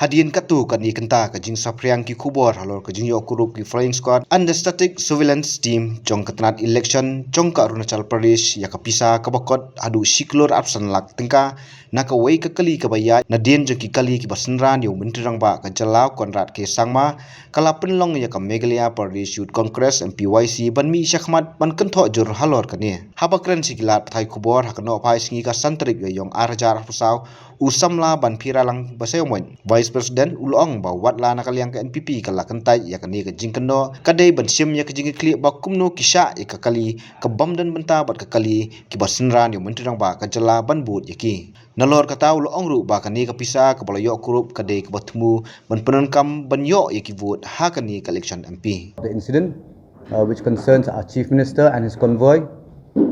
Hadian katu kan ikenta ka Jingshah priang ki khubor Halor ka Jingyo Kurup ki flying squad under static surveillance team jong katnat election jong ka Arunachal Pradesh ya ka Pisa ka bakot adu siklor absan lak tingka na ka wei ka kali ka baya na dien jong ki kali ki basenran yo mentirang ba ka jalau konrat ke sangma kala penlong ya ka Meghalaya Pradesh Youth Congress MPYC ban mi syakmat ban kentho jur Halor kani habakren sikilat thai khubor hakno pai singi ka santrik yong arajar pusau usamla ban piralang baseomoy Vice President ulong ba Watla nakaliang ke NPP kala Kyntait ya kani ke Jingkitkhlieh kadai ban Shim ya ke Jingkitkhlieh ba kumno kisha ya kali ke bamdan benta bat ke kali ki basenran yo mentirang ba ka jala ban but yaki nalor kata ulong ru ba kani ke Pisa ke balayo Kurup kadai ke batmu ban penankam ban yo yaki vote ha kani ke election MP. The incident which concerns our Chief Minister and his convoy,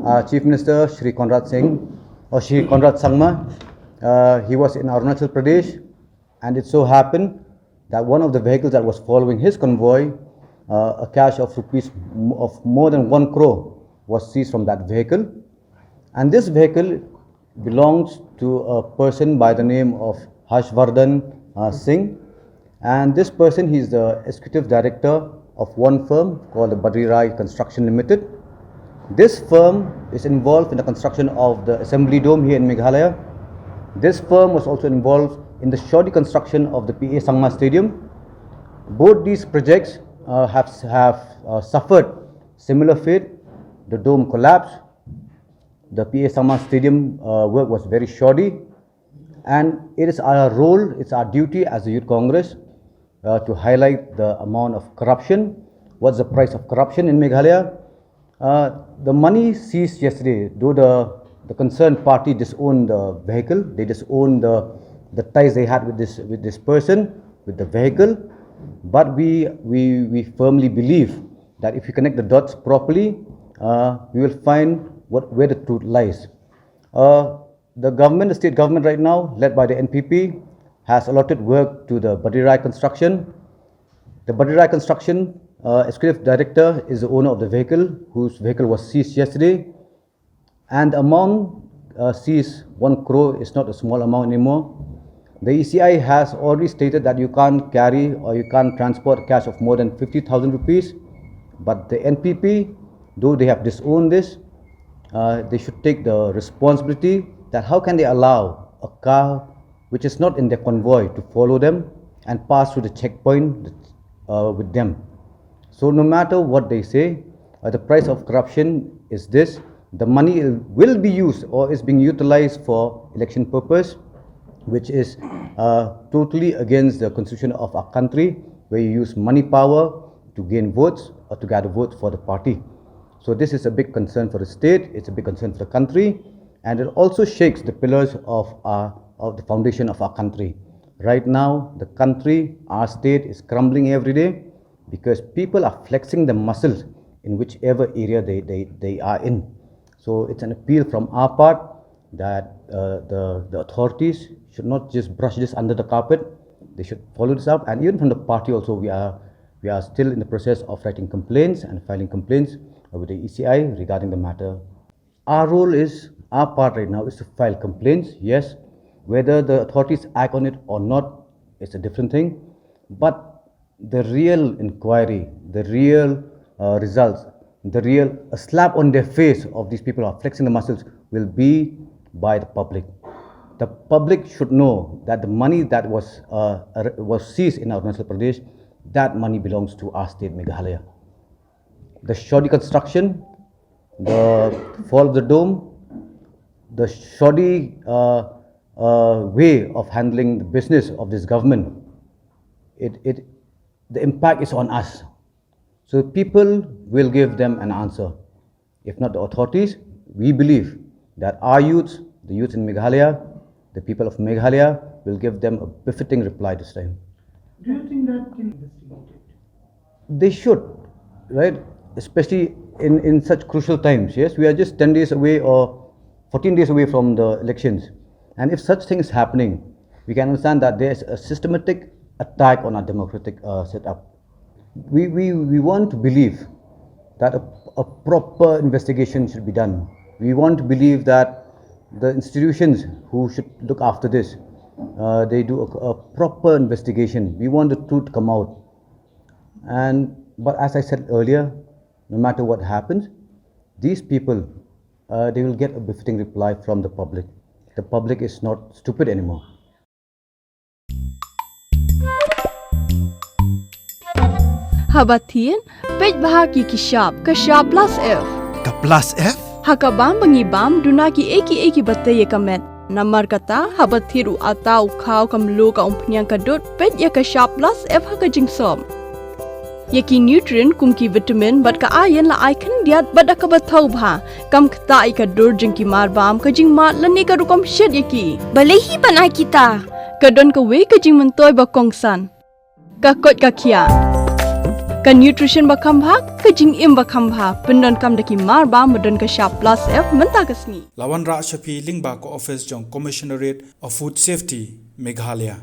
our Chief Minister Shri Conrad Sangma, he was in Arunachal Pradesh, and it so happened that one of the vehicles that was following his convoy, a cash of rupees of more than 1 crore was seized from that vehicle, and this vehicle belongs to a person by the name of Harshvardhan Singh, and this person, he is the executive director of one firm called the Badri Construction Limited. This firm is involved in the construction of the assembly dome here in Meghalaya. This firm was also involved in the shoddy construction of the PA Sangma Stadium. Both these projects have suffered similar fate. The dome collapsed. The PA Sangma Stadium work was very shoddy, and it is our role, it's our duty as the Youth Congress to highlight the amount of corruption. What's the price of corruption in Meghalaya? The money seized yesterday, though the concerned party disowned the vehicle, they disowned the ties they had with this person, with the vehicle, but we firmly believe that if we connect the dots properly, we will find where the truth lies. The state government right now, led by the NPP, has allotted work to the Badri construction. The Badri construction executive director is the owner of the vehicle, whose vehicle was seized yesterday, and the amount seized, 1 crore, is not a small amount anymore. The ECI has already stated that you can't carry or you can't transport cash of more than 50,000 rupees, but the NPP, though they have disowned this, they should take the responsibility that how can they allow a car which is not in their convoy to follow them and pass through the checkpoint with them. So no matter what they say, the price of corruption is this: the money will be used or is being utilized for election purpose, which is totally against the constitution of our country, where you use money power to gain votes or to gather votes for the party. So this is a big concern for the state, it's a big concern for the country, and it also shakes the pillars of the foundation of our country. Right now, the country, our state, is crumbling every day because people are flexing the muscles in whichever area they are in. So it's an appeal from our part that the authorities should not just brush this under the carpet. They should follow this up, and even from the party also, we are still in the process of writing complaints and filing complaints with the ECI regarding the matter. Our role is, our part right now is to file complaints, yes. Whether the authorities act on it or not is a different thing, but the real inquiry, the real results, the real slap on their face of these people who are flexing the muscles will be by the public. The public should know that the money that was seized in Arunachal Pradesh, that money belongs to our state, Meghalaya. The shoddy construction, the fall of the dome, the shoddy way of handling the business of this government, the impact is on us. So people will give them an answer. If not the authorities, we believe that our youths, the youth in Meghalaya, the people of Meghalaya, will give them a befitting reply this time. Do you think that can be investigated? They should, right? Especially in such crucial times. Yes, we are just 10 days away or 14 days away from the elections. And if such things happening, we can understand that there is a systematic attack on our democratic setup. We want to believe that a proper investigation should be done. We want to believe that the institutions who should look after this they do a proper investigation. We want the truth to come out. But as I said earlier, no matter what happens, these people, they will get a befitting reply from the public. The public is not stupid anymore. Habatin, pej bahaki kashab plus F. Ka plus F? Hakabam bangibam dunaki eki bataya kamet. Namar kata habathiru atau kau kamlu ka umpnyang kadut pej ya kashab plus F haka jingsom. Yaki nutrient kumki vitamin bat ka iron la icon diat bat ka bathau bha kam kta ka dur jingki mar bam ka jing mat lani ka rukom shed yaki. Balehi banai kita. Kadon ka we ka jing mentoy ba kongsan. Ka kot ka kia. Ka nutrition bakam bha ka jing im bakam bha pendon kam daki mar ba medon ka sharp plus F menta kasni Lawan Ra Shapi Lingba ko office jong Commissionerate of Food Safety Meghalaya.